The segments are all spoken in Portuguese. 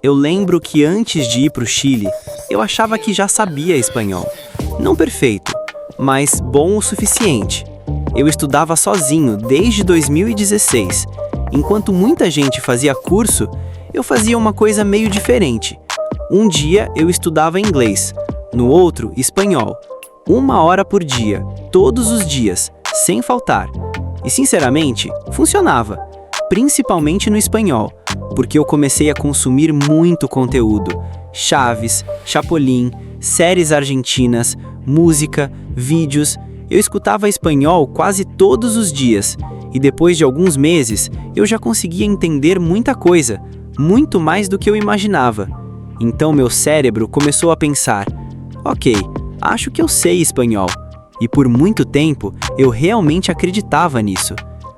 Eu lembro que antes de ir para o Chile, eu achava que já sabia espanhol. Não perfeito, mas bom o suficiente. Eu estudava sozinho desde 2016. Enquanto muita gente fazia curso, eu fazia uma coisa meio diferente. Um dia eu estudava inglês, no outro espanhol. 1 hora por dia, todos os dias, sem faltar. E sinceramente, funcionava. Principalmente no espanhol, porque eu comecei a consumir muito conteúdo. Chaves, Chapolin, séries argentinas, música, vídeos. Eu escutava espanhol quase todos os dias. E depois de alguns meses, eu já conseguia entender muita coisa, muito mais do que eu imaginava. Então meu cérebro começou a pensar, ok, acho que eu sei espanhol. E por muito tempo, eu realmente acreditava nisso.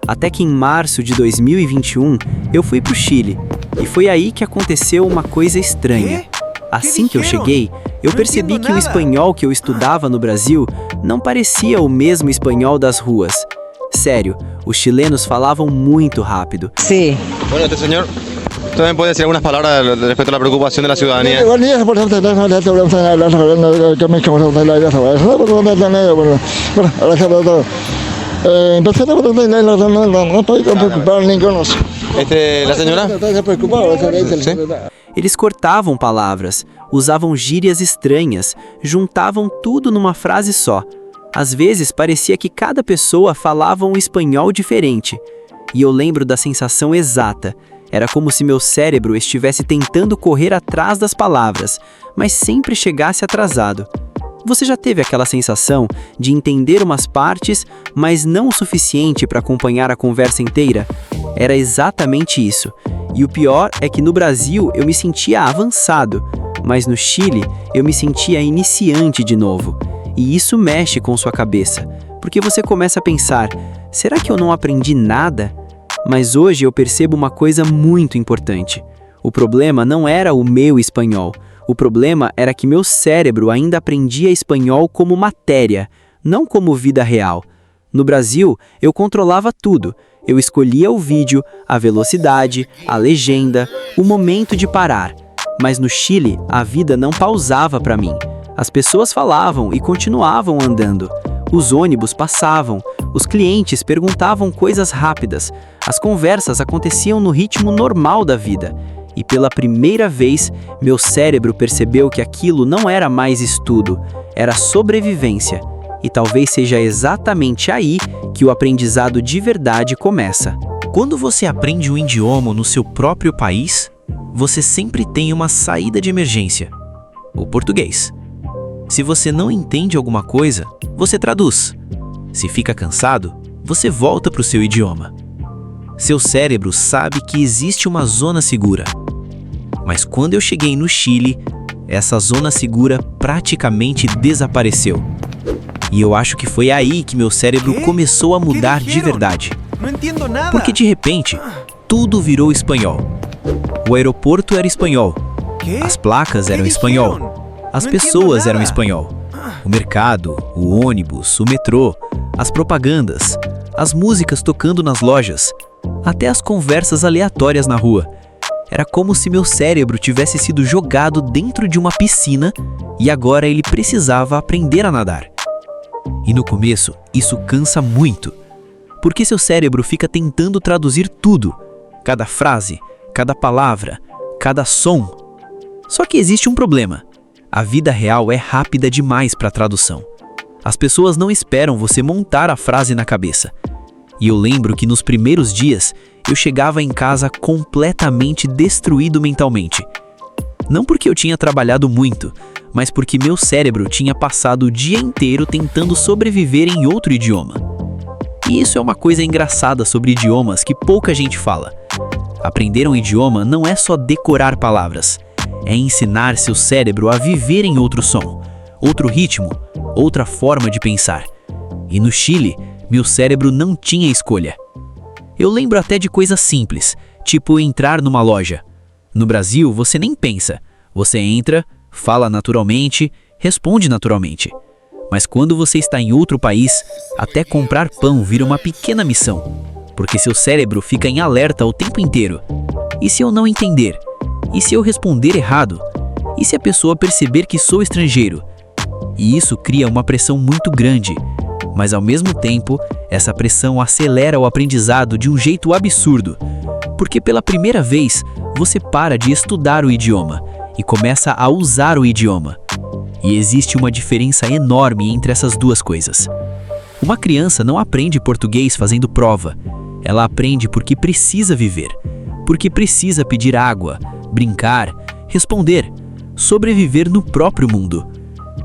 Até que em março de 2021, eu fui para o Chile. E foi aí que aconteceu uma coisa estranha. Assim que eu cheguei, eu percebi que o espanhol que eu estudava no Brasil não parecia o mesmo espanhol das ruas. Sério, os chilenos falavam muito rápido. Sí. Bueno, este señor también puede decir algunas palabras respecto a la preocupación de la ciudadanía. La señora. Eles cortavam palavras, usavam gírias estranhas, juntavam tudo numa frase só. Às vezes parecia que cada pessoa falava um espanhol diferente. E eu lembro da sensação exata. Era como se meu cérebro estivesse tentando correr atrás das palavras, mas sempre chegasse atrasado. Você já teve aquela sensação de entender umas partes, mas não o suficiente para acompanhar a conversa inteira? Era exatamente isso. E o pior é que no Brasil eu me sentia avançado, mas no Chile eu me sentia iniciante de novo. E isso mexe com sua cabeça, porque você começa a pensar, será que eu não aprendi nada? Mas hoje eu percebo uma coisa muito importante. O problema não era o meu espanhol. O problema era que meu cérebro ainda aprendia espanhol como matéria, não como vida real. No Brasil, eu controlava tudo. Eu escolhia o vídeo, a velocidade, a legenda, o momento de parar. Mas no Chile, a vida não pausava para mim. As pessoas falavam e continuavam andando. Os ônibus passavam, os clientes perguntavam coisas rápidas, as conversas aconteciam no ritmo normal da vida. E pela primeira vez, meu cérebro percebeu que aquilo não era mais estudo, era sobrevivência. E talvez seja exatamente aí que o aprendizado de verdade começa. Quando você aprende um idioma no seu próprio país, você sempre tem uma saída de emergência: o português. Se você não entende alguma coisa, você traduz. Se fica cansado, você volta para o seu idioma. Seu cérebro sabe que existe uma zona segura. Mas quando eu cheguei no Chile, essa zona segura praticamente desapareceu. E eu acho que foi aí que meu cérebro começou a mudar de verdade. Porque de repente, tudo virou espanhol. O aeroporto era espanhol. As placas eram espanhol. As pessoas eram espanhol. O mercado, o ônibus, o metrô, as propagandas, as músicas tocando nas lojas, até as conversas aleatórias na rua. Era como se meu cérebro tivesse sido jogado dentro de uma piscina e agora ele precisava aprender a nadar. E no começo, isso cansa muito, porque seu cérebro fica tentando traduzir tudo, cada frase, cada palavra, cada som. Só que existe um problema. A vida real é rápida demais para tradução. As pessoas não esperam você montar a frase na cabeça. E eu lembro que nos primeiros dias, eu chegava em casa completamente destruído mentalmente. Não porque eu tinha trabalhado muito, mas porque meu cérebro tinha passado o dia inteiro tentando sobreviver em outro idioma. E isso é uma coisa engraçada sobre idiomas que pouca gente fala. Aprender um idioma não é só decorar palavras. É ensinar seu cérebro a viver em outro som, outro ritmo, outra forma de pensar. E no Chile, meu cérebro não tinha escolha. Eu lembro até de coisas simples, tipo entrar numa loja. No Brasil, você nem pensa. Você entra, fala naturalmente, responde naturalmente. Mas quando você está em outro país, até comprar pão vira uma pequena missão, porque seu cérebro fica em alerta o tempo inteiro. E se eu não entender? E se eu responder errado? E se a pessoa perceber que sou estrangeiro? E isso cria uma pressão muito grande, mas ao mesmo tempo, essa pressão acelera o aprendizado de um jeito absurdo, porque pela primeira vez você para de estudar o idioma e começa a usar o idioma. E existe uma diferença enorme entre essas duas coisas. Uma criança não aprende português fazendo prova, ela aprende porque precisa viver, porque precisa pedir água, brincar, responder, sobreviver no próprio mundo.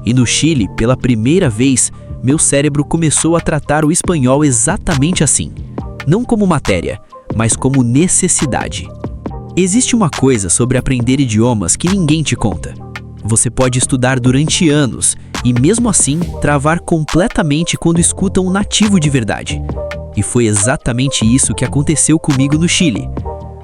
E no Chile, pela primeira vez, meu cérebro começou a tratar o espanhol exatamente assim. Não como matéria, mas como necessidade. Existe uma coisa sobre aprender idiomas que ninguém te conta. Você pode estudar durante anos e mesmo assim travar completamente quando escuta um nativo de verdade. E foi exatamente isso que aconteceu comigo no Chile.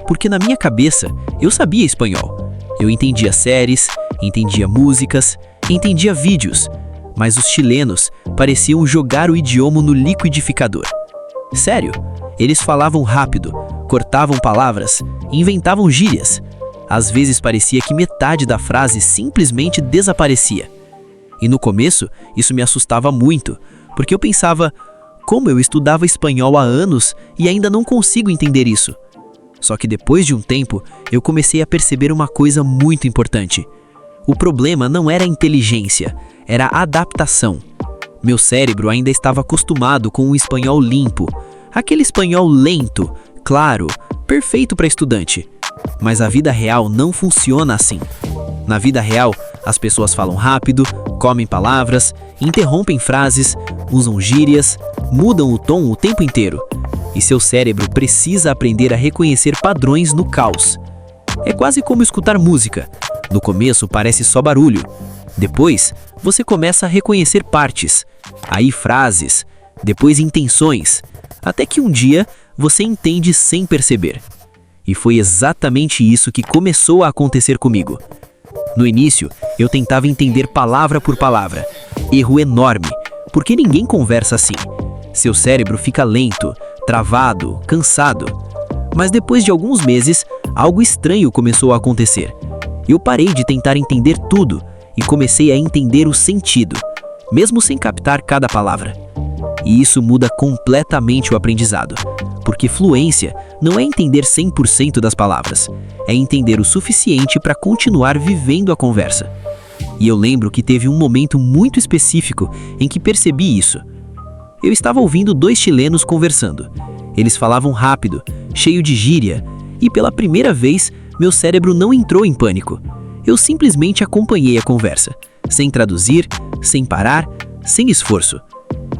Porque na minha cabeça, eu sabia espanhol. Eu entendia séries, entendia músicas, entendia vídeos, mas os chilenos pareciam jogar o idioma no liquidificador. Sério, eles falavam rápido, cortavam palavras, inventavam gírias. Às vezes parecia que metade da frase simplesmente desaparecia. E no começo, isso me assustava muito, porque eu pensava, como eu estudava espanhol há anos e ainda não consigo entender isso? Só que depois de um tempo, eu comecei a perceber uma coisa muito importante. O problema não era a inteligência, era a adaptação. Meu cérebro ainda estava acostumado com um espanhol limpo, aquele espanhol lento, claro, perfeito para estudante. Mas a vida real não funciona assim. Na vida real, as pessoas falam rápido, comem palavras, interrompem frases, usam gírias, mudam o tom o tempo inteiro. E seu cérebro precisa aprender a reconhecer padrões no caos. É quase como escutar música. No começo parece só barulho. Depois, você começa a reconhecer partes, aí frases, depois intenções, até que um dia você entende sem perceber. E foi exatamente isso que começou a acontecer comigo. No início, eu tentava entender palavra por palavra. Erro enorme, porque ninguém conversa assim. Seu cérebro fica lento, travado, cansado. Mas depois de alguns meses, algo estranho começou a acontecer. Eu parei de tentar entender tudo e comecei a entender o sentido, mesmo sem captar cada palavra. E isso muda completamente o aprendizado, porque fluência não é entender 100% das palavras, é entender o suficiente para continuar vivendo a conversa. E eu lembro que teve um momento muito específico em que percebi isso. Eu estava ouvindo dois chilenos conversando. Eles falavam rápido, cheio de gíria, e pela primeira vez, meu cérebro não entrou em pânico. Eu simplesmente acompanhei a conversa, sem traduzir, sem parar, sem esforço.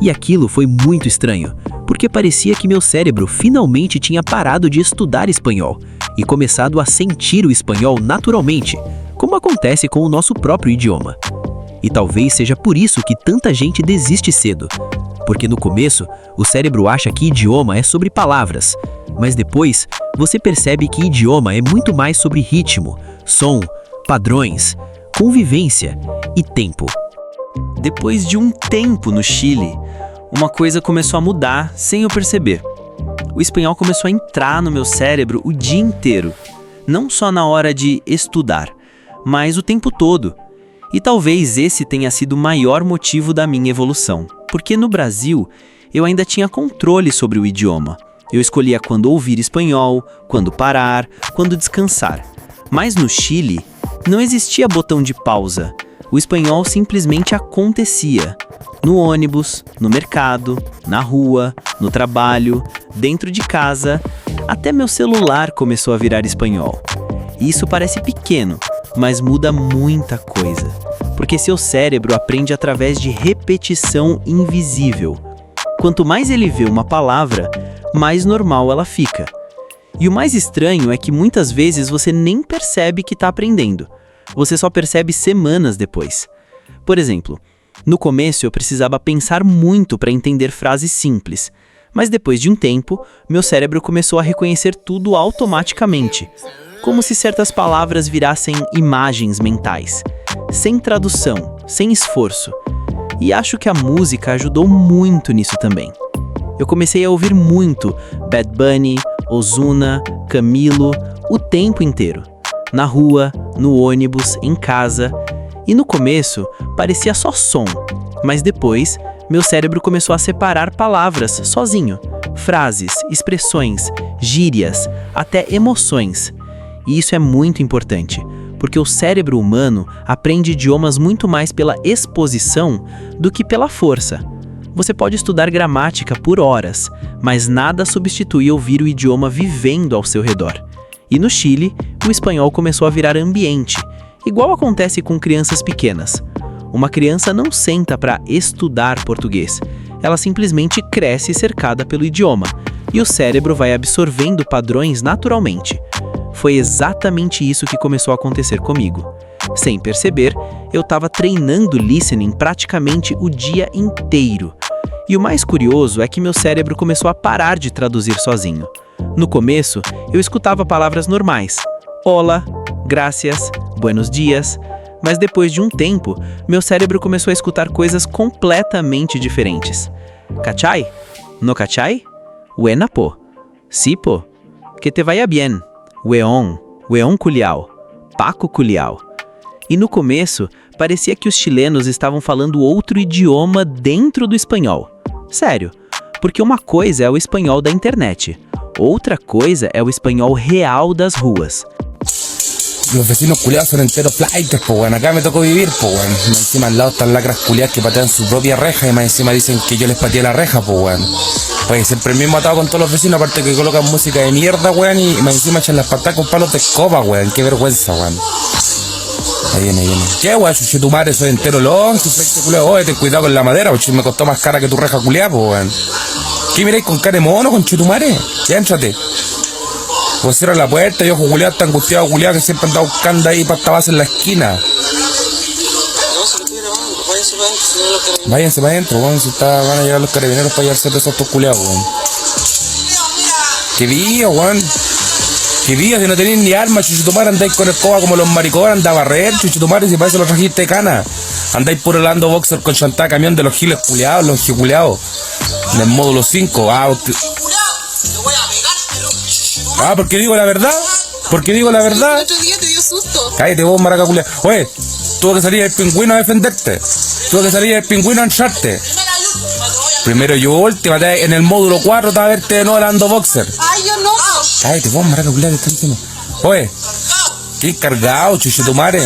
E aquilo foi muito estranho, porque parecia que meu cérebro finalmente tinha parado de estudar espanhol e começado a sentir o espanhol naturalmente, como acontece com o nosso próprio idioma. E talvez seja por isso que tanta gente desiste cedo, porque no começo o cérebro acha que idioma é sobre palavras, mas depois você percebe que idioma é muito mais sobre ritmo, som, padrões, convivência e tempo. Depois de um tempo no Chile, uma coisa começou a mudar sem eu perceber. O espanhol começou a entrar no meu cérebro o dia inteiro, não só na hora de estudar, mas o tempo todo. E talvez esse tenha sido o maior motivo da minha evolução, porque no Brasil eu ainda tinha controle sobre o idioma. Eu escolhia quando ouvir espanhol, quando parar, quando descansar. Mas no Chile, não existia botão de pausa. O espanhol simplesmente acontecia. No ônibus, no mercado, na rua, no trabalho, dentro de casa, até meu celular começou a virar espanhol. E isso parece pequeno, mas muda muita coisa. Porque seu cérebro aprende através de repetição invisível. Quanto mais ele vê uma palavra, mais normal ela fica. E o mais estranho é que muitas vezes você nem percebe que está aprendendo. Você só percebe semanas depois. Por exemplo, no começo eu precisava pensar muito para entender frases simples, mas depois de um tempo, meu cérebro começou a reconhecer tudo automaticamente, como se certas palavras virassem imagens mentais, sem tradução, sem esforço. E acho que a música ajudou muito nisso também. Eu comecei a ouvir muito Bad Bunny, Ozuna, Camilo, o tempo inteiro. na rua, no ônibus, em casa. E no começo, parecia só som, mas depois, meu cérebro começou a separar palavras sozinho. Frases, expressões, gírias, até emoções. E isso é muito importante, porque o cérebro humano aprende idiomas muito mais pela exposição do que pela força. Você pode estudar gramática por horas, mas nada substitui ouvir o idioma vivendo ao seu redor. E no Chile, o espanhol começou a virar ambiente, igual acontece com crianças pequenas. Uma criança não senta para estudar português, ela simplesmente cresce cercada pelo idioma, e o cérebro vai absorvendo padrões naturalmente. Foi exatamente isso que começou a acontecer comigo. Sem perceber, eu estava treinando listening praticamente o dia inteiro. E o mais curioso é que meu cérebro começou a parar de traduzir sozinho. No começo, eu escutava palavras normais. Hola, gracias, buenos dias. Mas depois de um tempo, meu cérebro começou a escutar coisas completamente diferentes. ¿Cachai? ¿No cachai? Buena po. Sí po. Que te vaya bien. Weon. Weon culiao. Paco culiao. E no começo, parecia que os chilenos estavam falando outro idioma dentro do espanhol. Sério, porque uma coisa é o espanhol da internet, outra coisa é o espanhol real das ruas. Los vecinos culiados son enteros flaites, po, weón. Acá me tocó vivir, po, weón. Más encima al lado están lacras culiadas que patean su propia reja y más encima dicen que yo les pateé la reja, po, weón. Pues siempre el mismo atado con todos los vecinos, aparte que colocan música de mierda, weón, y más encima echan las patadas con palos de escoba, weón. Qué vergüenza, weón. Ahí viene, ahí viene. ¿Qué, weón? Si tu madre soy entero long, tu flex culiado, oye, ten cuidado con la madera, porque me costó más cara que tu reja culiada, po, weón. ¿Qué miráis con cara de mono, con chetumare? Ya, éntrate. Pues cierra la puerta, yo culiado, está angustiado, culiado, que siempre anda buscando ahí pasta base en la esquina. Váyanse para adentro, weón, si van a llegar los carabineros para llevarse presos a estos culiados, weón. ¿Qué vía, weón? ¿Qué vía? Si no tenéis ni armas, chuchitumare, andáis con escoba como los maricones, anda a barrer, chuchitumare, si parece los trajiste de cana. Andáis puro dando boxer con chantada camión de los giles culiados, los giculeados. En el módulo 5, porque digo la verdad. Porque digo la verdad. El otro día te dio susto. Cállate vos, maraca culiao. Oye, tuvo que salir el pingüino a defenderte. Tuvo que salir el pingüino a entrarte. Primero yo última, en el módulo 4 te va a verte de nuevo dando boxer. Ay, yo no. Cállate vos, maraca culiao, que está encima. Oye, qué encargado, chuchetumare.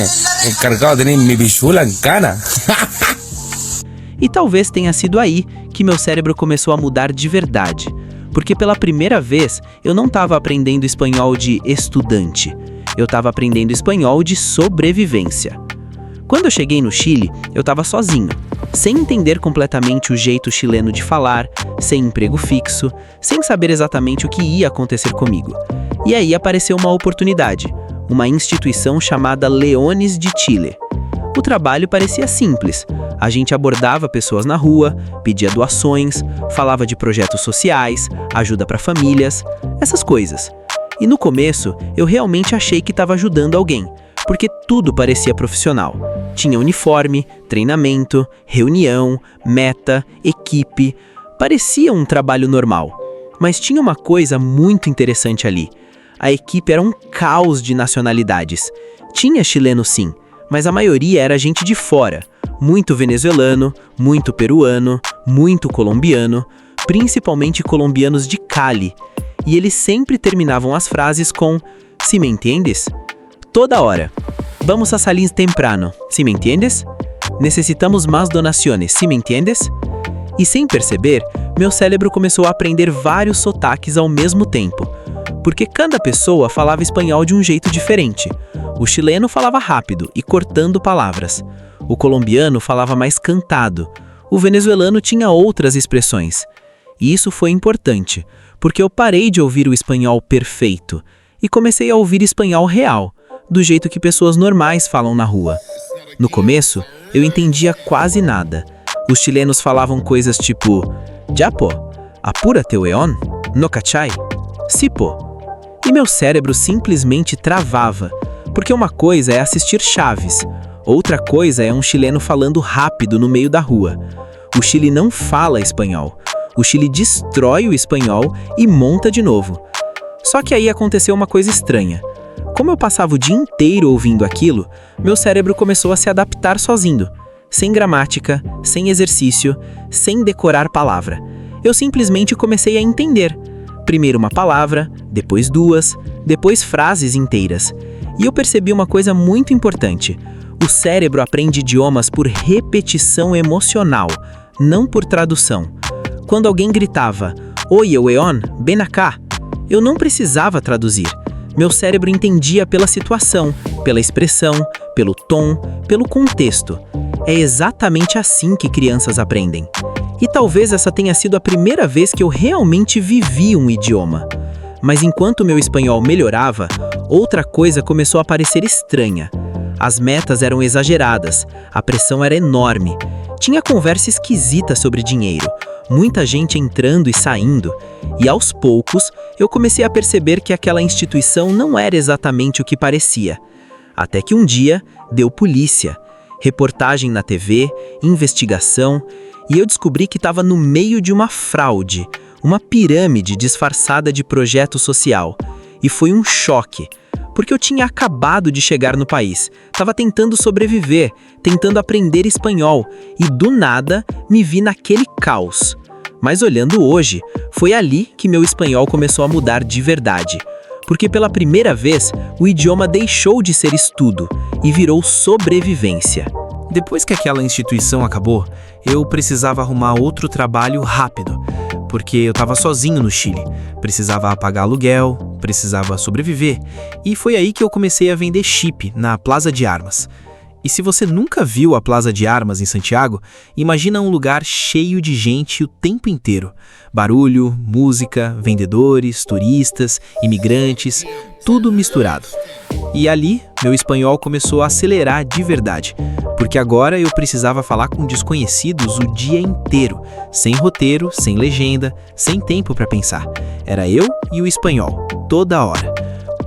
Encargado de tener mi pichula en cana. E talvez tenha sido aí que meu cérebro começou a mudar de verdade. Porque pela primeira vez eu não estava aprendendo espanhol de estudante, eu estava aprendendo espanhol de sobrevivência. Quando eu cheguei no Chile, eu estava sozinho, sem entender completamente o jeito chileno de falar, sem emprego fixo, sem saber exatamente o que ia acontecer comigo. E aí apareceu uma oportunidade, uma instituição chamada Leones de Chile. O trabalho parecia simples. A gente abordava pessoas na rua, pedia doações, falava de projetos sociais, ajuda para famílias, essas coisas. E no começo, eu realmente achei que estava ajudando alguém, porque tudo parecia profissional. Tinha uniforme, treinamento, reunião, meta, equipe. Parecia um trabalho normal. Mas tinha uma coisa muito interessante ali. A equipe era um caos de nacionalidades. Tinha chileno sim, mas a maioria era gente de fora. Muito venezuelano, muito peruano, muito colombiano, principalmente colombianos de Cali. E eles sempre terminavam as frases com "Si me entiendes?" Toda hora. "Vamos a salir temprano, si me entiendes?" "Necesitamos más donaciones, si me entiendes?" E sem perceber, meu cérebro começou a aprender vários sotaques ao mesmo tempo. Porque cada pessoa falava espanhol de um jeito diferente. O chileno falava rápido e cortando palavras. O colombiano falava mais cantado. O venezuelano tinha outras expressões. E isso foi importante, porque eu parei de ouvir o espanhol perfeito e comecei a ouvir espanhol real, do jeito que pessoas normais falam na rua. No começo, eu entendia quase nada. Os chilenos falavam coisas tipo "Ya po, apúrate weón, no cachai, si po". E meu cérebro simplesmente travava, porque uma coisa é assistir Chaves, outra coisa é um chileno falando rápido no meio da rua. O Chile não fala espanhol. O Chile destrói o espanhol e monta de novo. Só que aí aconteceu uma coisa estranha. Como eu passava o dia inteiro ouvindo aquilo, meu cérebro começou a se adaptar sozinho, sem gramática, sem exercício, sem decorar palavra. Eu simplesmente comecei a entender. Primeiro uma palavra, depois duas, depois frases inteiras. E eu percebi uma coisa muito importante. O cérebro aprende idiomas por repetição emocional, não por tradução. Quando alguém gritava, "Oi, Weon, bem cá", eu não precisava traduzir. Meu cérebro entendia pela situação, pela expressão, pelo tom, pelo contexto. É exatamente assim que crianças aprendem. E talvez essa tenha sido a primeira vez que eu realmente vivi um idioma. Mas enquanto meu espanhol melhorava, outra coisa começou a parecer estranha. As metas eram exageradas, a pressão era enorme. Tinha conversa esquisita sobre dinheiro, muita gente entrando e saindo. E aos poucos, eu comecei a perceber que aquela instituição não era exatamente o que parecia. Até que um dia, deu polícia, reportagem na TV, investigação, e eu descobri que estava no meio de uma fraude, uma pirâmide disfarçada de projeto social. E foi um choque, porque eu tinha acabado de chegar no país, estava tentando sobreviver, tentando aprender espanhol, e do nada me vi naquele caos. Mas olhando hoje, foi ali que meu espanhol começou a mudar de verdade. Porque pela primeira vez, o idioma deixou de ser estudo e virou sobrevivência. Depois que aquela instituição acabou, eu precisava arrumar outro trabalho rápido, porque eu estava sozinho no Chile, precisava pagar aluguel, precisava sobreviver, e foi aí que eu comecei a vender chip na Plaza de Armas. E se você nunca viu a Plaza de Armas em Santiago, imagina um lugar cheio de gente o tempo inteiro. Barulho, música, vendedores, turistas, imigrantes, tudo misturado. E ali, meu espanhol começou a acelerar de verdade, porque agora eu precisava falar com desconhecidos o dia inteiro, sem roteiro, sem legenda, sem tempo para pensar. Era eu e o espanhol, toda hora.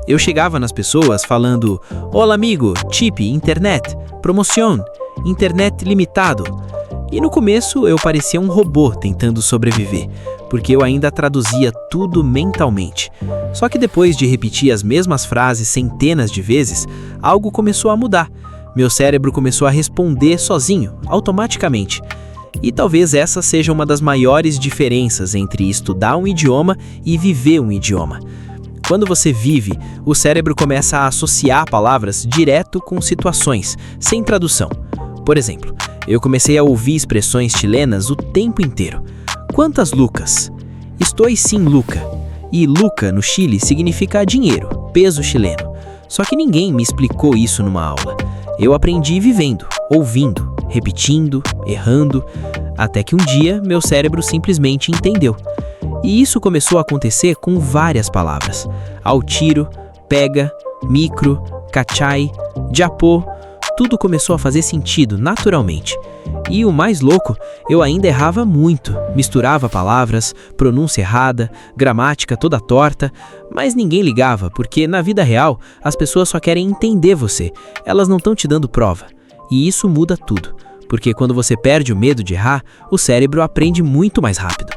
Eu chegava nas pessoas falando, "Olá amigo, chip, internet, promoção, internet limitado." E no começo eu parecia um robô tentando sobreviver, porque eu ainda traduzia tudo mentalmente. Só que depois de repetir as mesmas frases centenas de vezes, algo começou a mudar. Meu cérebro começou a responder sozinho, automaticamente. E talvez essa seja uma das maiores diferenças entre estudar um idioma e viver um idioma. Quando você vive, o cérebro começa a associar palavras direto com situações, sem tradução. Por exemplo, eu comecei a ouvir expressões chilenas o tempo inteiro. Quantas lucas? Estou sim Luca. E Luca no Chile significa dinheiro, peso chileno. Só que ninguém me explicou isso numa aula. Eu aprendi vivendo, ouvindo, repetindo, errando, até que um dia meu cérebro simplesmente entendeu. E isso começou a acontecer com várias palavras. Ao tiro, pega, micro, cachai, japô, tudo começou a fazer sentido naturalmente. E o mais louco, eu ainda errava muito, misturava palavras, pronúncia errada, gramática toda torta, mas ninguém ligava, porque na vida real as pessoas só querem entender você, elas não estão te dando prova. E isso muda tudo, porque quando você perde o medo de errar, o cérebro aprende muito mais rápido.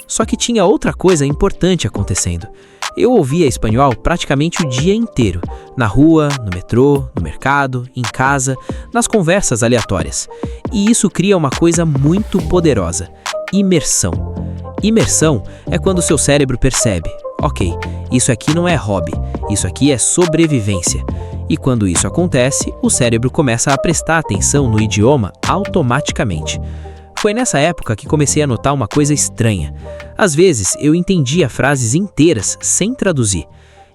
Só que tinha outra coisa importante acontecendo. Eu ouvia espanhol praticamente o dia inteiro, na rua, no metrô, no mercado, em casa, nas conversas aleatórias. E isso cria uma coisa muito poderosa: imersão. Imersão é quando seu cérebro percebe, ok, isso aqui não é hobby, isso aqui é sobrevivência. E quando isso acontece, o cérebro começa a prestar atenção no idioma automaticamente. Foi nessa época que comecei a notar uma coisa estranha. Às vezes, eu entendia frases inteiras sem traduzir.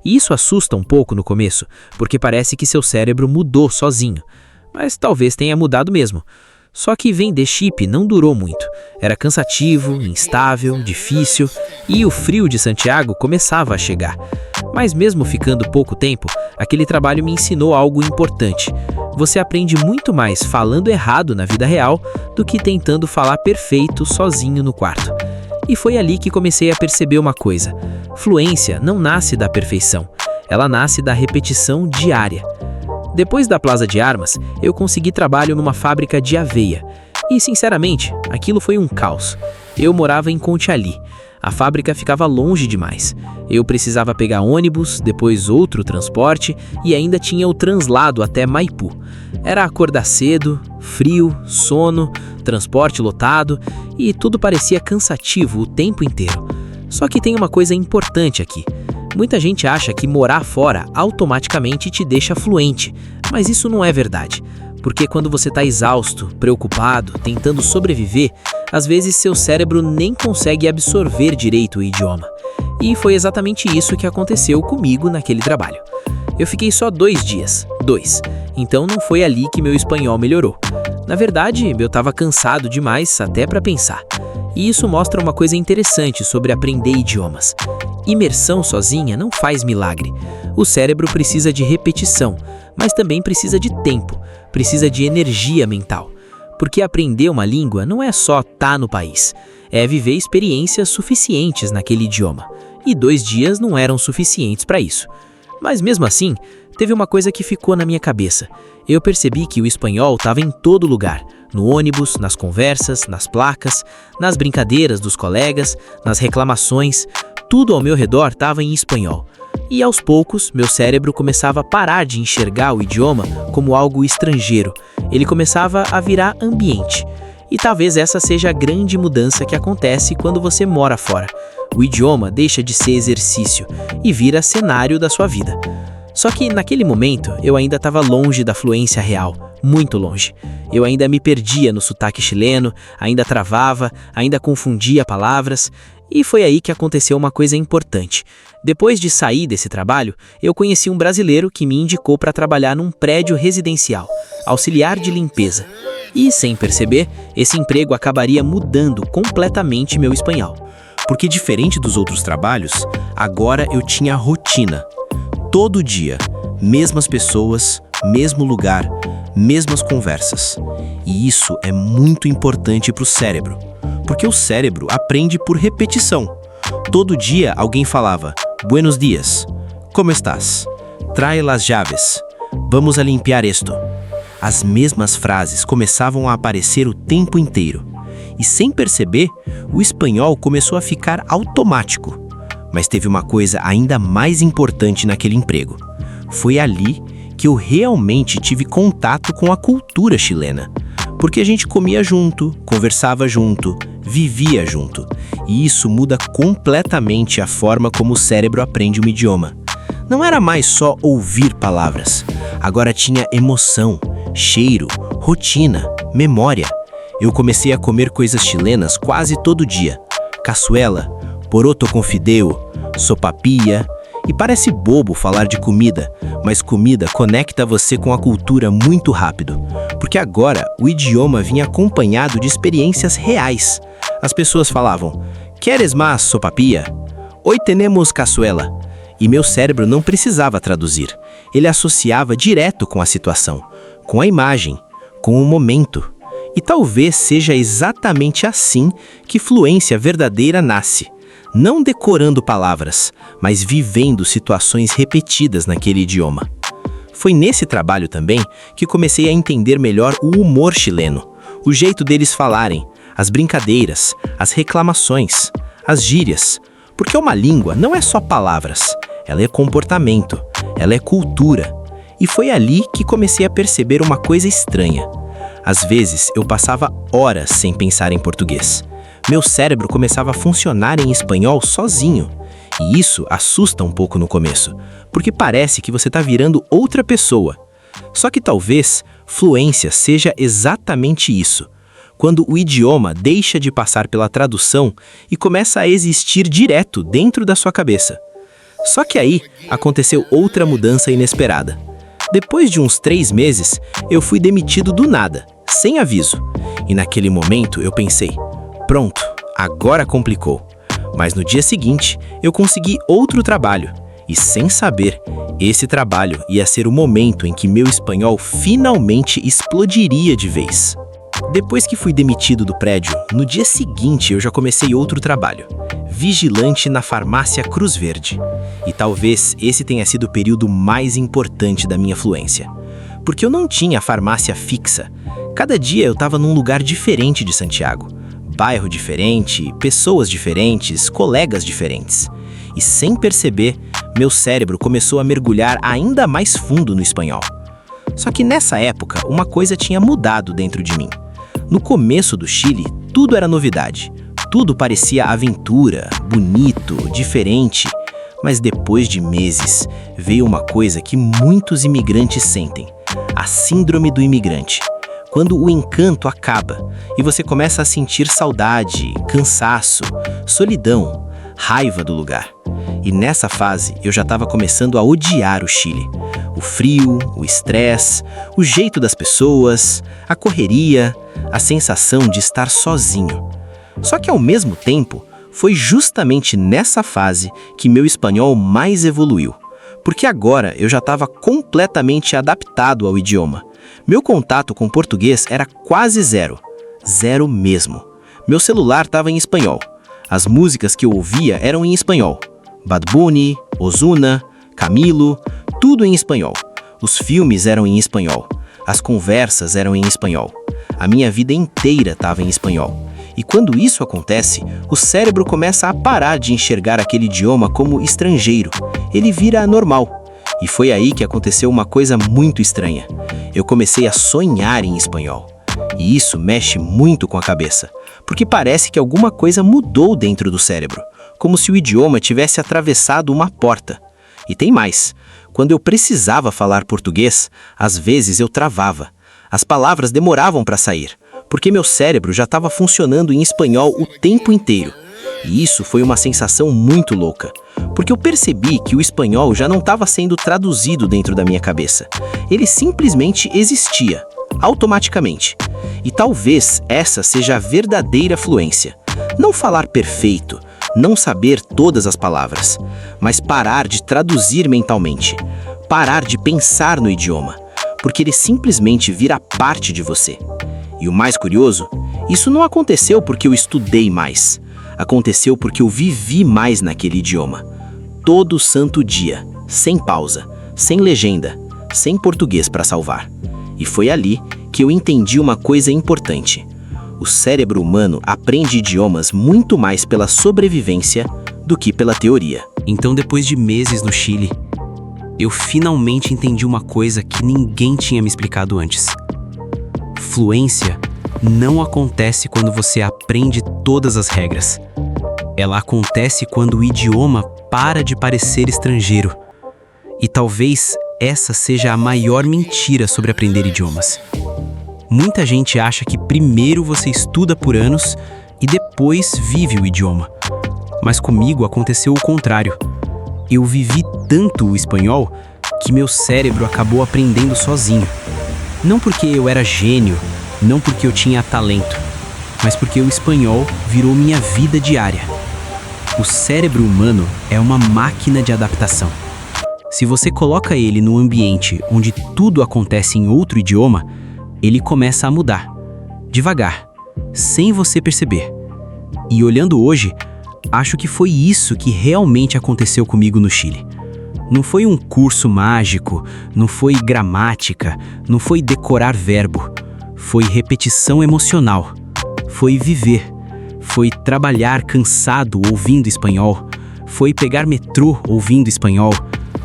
E isso assusta um pouco no começo, porque parece que seu cérebro mudou sozinho. Mas talvez tenha mudado mesmo. Só que vender chip não durou muito. Era cansativo, instável, difícil, e o frio de Santiago começava a chegar. Mas mesmo ficando pouco tempo, aquele trabalho me ensinou algo importante. Você aprende muito mais falando errado na vida real do que tentando falar perfeito sozinho no quarto. E foi ali que comecei a perceber uma coisa: fluência não nasce da perfeição, ela nasce da repetição diária. Depois da Plaza de Armas, eu consegui trabalho numa fábrica de aveia. E, sinceramente, aquilo foi um caos. Eu morava em Contiali. A fábrica ficava longe demais. Eu precisava pegar ônibus, depois outro transporte e ainda tinha o translado até Maipú. Era acordar cedo, frio, sono, transporte lotado e tudo parecia cansativo o tempo inteiro. Só que tem uma coisa importante aqui. Muita gente acha que morar fora automaticamente te deixa fluente, mas isso não é verdade. Porque quando você está exausto, preocupado, tentando sobreviver, às vezes seu cérebro nem consegue absorver direito o idioma. E foi exatamente isso que aconteceu comigo naquele trabalho. Eu fiquei só 2 dias, 2. Então não foi ali que meu espanhol melhorou. Na verdade, eu estava cansado demais até para pensar. E isso mostra uma coisa interessante sobre aprender idiomas. Imersão sozinha não faz milagre. O cérebro precisa de repetição, mas também precisa de tempo, precisa de energia mental. Porque aprender uma língua não é só estar no país, é viver experiências suficientes naquele idioma. E 2 dias não eram suficientes para isso. Mas mesmo assim, teve uma coisa que ficou na minha cabeça. Eu percebi que o espanhol estava em todo lugar. No ônibus, nas conversas, nas placas, nas brincadeiras dos colegas, nas reclamações. Tudo ao meu redor estava em espanhol. E aos poucos, meu cérebro começava a parar de enxergar o idioma como algo estrangeiro. Ele começava a virar ambiente. E talvez essa seja a grande mudança que acontece quando você mora fora. O idioma deixa de ser exercício e vira cenário da sua vida. Só que naquele momento eu ainda estava longe da fluência real, muito longe. Eu ainda me perdia no sotaque chileno, ainda travava, ainda confundia palavras. E foi aí que aconteceu uma coisa importante. Depois de sair desse trabalho, eu conheci um brasileiro que me indicou para trabalhar num prédio residencial, auxiliar de limpeza. E, sem perceber, esse emprego acabaria mudando completamente meu espanhol. Porque diferente dos outros trabalhos, agora eu tinha rotina. Todo dia, mesmas pessoas, mesmo lugar, mesmas conversas. E isso é muito importante para o cérebro, porque o cérebro aprende por repetição. Todo dia alguém falava, Buenos dias, como estás? Trae las llaves, vamos a limpiar esto. As mesmas frases começavam a aparecer o tempo inteiro. E sem perceber, o espanhol começou a ficar automático. Mas teve uma coisa ainda mais importante naquele emprego. Foi ali que eu realmente tive contato com a cultura chilena. Porque a gente comia junto, conversava junto, vivia junto. E isso muda completamente a forma como o cérebro aprende um idioma. Não era mais só ouvir palavras. Agora tinha emoção, cheiro, rotina, memória. Eu comecei a comer coisas chilenas quase todo dia. Caçuela, poroto com fideo, sopapilla. E parece bobo falar de comida, mas comida conecta você com a cultura muito rápido. Porque agora o idioma vinha acompanhado de experiências reais. As pessoas falavam, ¿Quieres más sopapilla? Hoy tenemos caçuela. E meu cérebro não precisava traduzir. Ele associava direto com a situação, com a imagem, com o momento. E talvez seja exatamente assim que fluência verdadeira nasce. Não decorando palavras, mas vivendo situações repetidas naquele idioma. Foi nesse trabalho também que comecei a entender melhor o humor chileno, o jeito deles falarem, as brincadeiras, as reclamações, as gírias. Porque uma língua não é só palavras, ela é comportamento, ela é cultura. E foi ali que comecei a perceber uma coisa estranha. Às vezes eu passava horas sem pensar em português. Meu cérebro começava a funcionar em espanhol sozinho. E isso assusta um pouco no começo, porque parece que você está virando outra pessoa. Só que talvez fluência seja exatamente isso. Quando o idioma deixa de passar pela tradução e começa a existir direto dentro da sua cabeça. Só que aí aconteceu outra mudança inesperada. Depois de uns 3 meses, eu fui demitido do nada, sem aviso. E naquele momento eu pensei, pronto, agora complicou. Mas no dia seguinte, eu consegui outro trabalho. E sem saber, esse trabalho ia ser o momento em que meu espanhol finalmente explodiria de vez. Depois que fui demitido do prédio, no dia seguinte eu já comecei outro trabalho. Vigilante na farmácia Cruz Verde. E talvez esse tenha sido o período mais importante da minha fluência. Porque eu não tinha farmácia fixa. Cada dia eu estava num lugar diferente de Santiago. bairro diferente, pessoas diferentes, colegas diferentes. E sem perceber, meu cérebro começou a mergulhar ainda mais fundo no espanhol. Só que nessa época, uma coisa tinha mudado dentro de mim. No começo do Chile, tudo era novidade. Tudo parecia aventura, bonito, diferente. Mas depois de meses, veio uma coisa que muitos imigrantes sentem: a síndrome do imigrante. Quando o encanto acaba e você começa a sentir saudade, cansaço, solidão, raiva do lugar. E nessa fase eu já estava começando a odiar o Chile. O frio, o estresse, o jeito das pessoas, a correria, a sensação de estar sozinho. Só que ao mesmo tempo, foi justamente nessa fase que meu espanhol mais evoluiu. Porque agora eu já estava completamente adaptado ao idioma. Meu contato com português era quase zero. Zero mesmo. Meu celular estava em espanhol. As músicas que eu ouvia eram em espanhol. Bad Bunny, Ozuna, Camilo, tudo em espanhol. Os filmes eram em espanhol. As conversas eram em espanhol. A minha vida inteira estava em espanhol. E quando isso acontece, o cérebro começa a parar de enxergar aquele idioma como estrangeiro. Ele vira anormal. E foi aí que aconteceu uma coisa muito estranha. Eu comecei a sonhar em espanhol. E isso mexe muito com a cabeça, porque parece que alguma coisa mudou dentro do cérebro, como se o idioma tivesse atravessado uma porta. E tem mais. Quando eu precisava falar português, às vezes eu travava. As palavras demoravam para sair, porque meu cérebro já estava funcionando em espanhol o tempo inteiro. E isso foi uma sensação muito louca, porque eu percebi que o espanhol já não estava sendo traduzido dentro da minha cabeça. Ele simplesmente existia, automaticamente. E talvez essa seja a verdadeira fluência. Não falar perfeito, não saber todas as palavras, mas parar de traduzir mentalmente, parar de pensar no idioma, porque ele simplesmente vira parte de você. E o mais curioso, isso não aconteceu porque eu estudei mais. Aconteceu porque eu vivi mais naquele idioma. Todo santo dia, sem pausa, sem legenda, sem português para salvar. E foi ali que eu entendi uma coisa importante. O cérebro humano aprende idiomas muito mais pela sobrevivência do que pela teoria. Então, depois de meses no Chile, eu finalmente entendi uma coisa que ninguém tinha me explicado antes. Fluência não acontece quando você aprende todas as regras. Ela acontece quando o idioma para de parecer estrangeiro. E talvez essa seja a maior mentira sobre aprender idiomas. Muita gente acha que primeiro você estuda por anos e depois vive o idioma. Mas comigo aconteceu o contrário. Eu vivi tanto o espanhol que meu cérebro acabou aprendendo sozinho. Não porque eu era gênio, não porque eu tinha talento, mas porque o espanhol virou minha vida diária. O cérebro humano é uma máquina de adaptação. Se você coloca ele num ambiente onde tudo acontece em outro idioma, ele começa a mudar, devagar, sem você perceber. E olhando hoje, acho que foi isso que realmente aconteceu comigo no Chile. Não foi um curso mágico, não foi gramática, não foi decorar verbo. Foi repetição emocional, foi viver, foi trabalhar cansado ouvindo espanhol, foi pegar metrô ouvindo espanhol,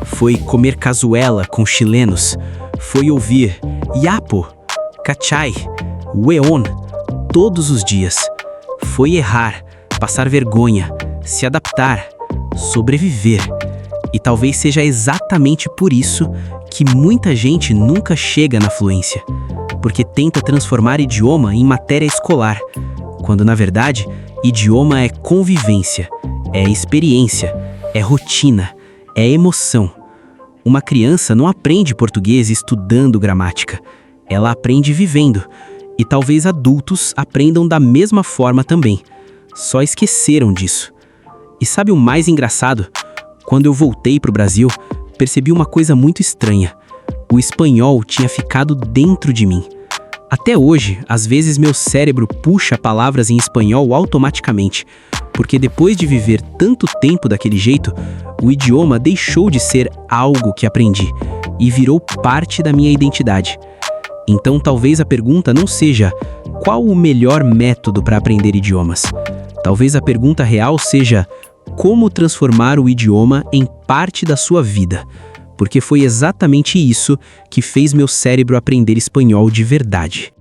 foi comer cazuela com chilenos, foi ouvir yapo, cachai, weón, todos os dias. Foi errar, passar vergonha, se adaptar, sobreviver. E talvez seja exatamente por isso que muita gente nunca chega na fluência, porque tenta transformar idioma em matéria escolar, quando na verdade, idioma é convivência, é experiência, é rotina, é emoção. Uma criança não aprende português estudando gramática, ela aprende vivendo, e talvez adultos aprendam da mesma forma também, só esqueceram disso. E sabe o mais engraçado? Quando eu voltei para o Brasil, percebi uma coisa muito estranha. O espanhol tinha ficado dentro de mim. Até hoje, às vezes meu cérebro puxa palavras em espanhol automaticamente, porque depois de viver tanto tempo daquele jeito, o idioma deixou de ser algo que aprendi e virou parte da minha identidade. Então talvez a pergunta não seja qual o melhor método para aprender idiomas? Talvez a pergunta real seja como transformar o idioma em parte da sua vida, porque foi exatamente isso que fez meu cérebro aprender espanhol de verdade.